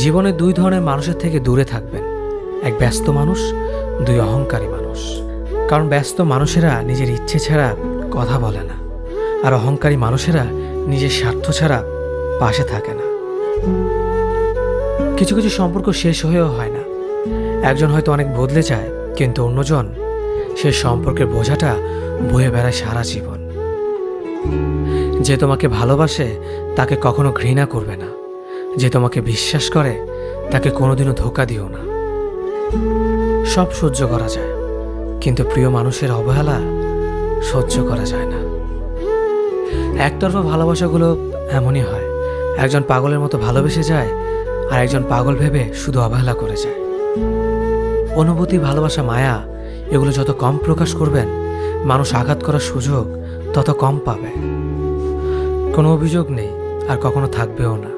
জীবনে দুই ধরনের মানুষের থেকে দূরে থাকবেন, এক ব্যস্ত মানুষ, দুই অহংকারী মানুষ। কারণ ব্যস্ত মানুষেরা নিজের ইচ্ছে ছাড়া কথা বলে না, আর অহংকারী মানুষেরা নিজের স্বার্থ ছাড়া পাশে থাকে না। কিছু কিছু সম্পর্ক শেষ হয়েও হয় না। একজন হয়তো অনেক বদলে যায়, কিন্তু অন্যজন সেই সম্পর্কের বোঝাটা বয়ে বেড়ায় সারা জীবন। যে তোমাকে ভালোবাসে তাকে কখনো ঘৃণা করবে না, যে তোমাকে বিশ্বাস করে তাকে কোনোদিনও ধোঁকা দিও না। সব সহ্য করা যায়, কিন্তু প্রিয় মানুষের অবহেলা সহ্য করা যায় না। একতরফা ভালোবাসাগুলো এমনই হয়, একজন পাগলের মতো ভালোবেসে যায়, আর একজন পাগল ভেবে শুধু অবহেলা করে যায়। অনুভূতি, ভালোবাসা, মায়া এগুলো যত কম প্রকাশ করবেন, মানুষ আঘাত করার সুযোগ তত কম পাবে। কোনো অভিযোগ নেই, আর কখনো থাকবেও না।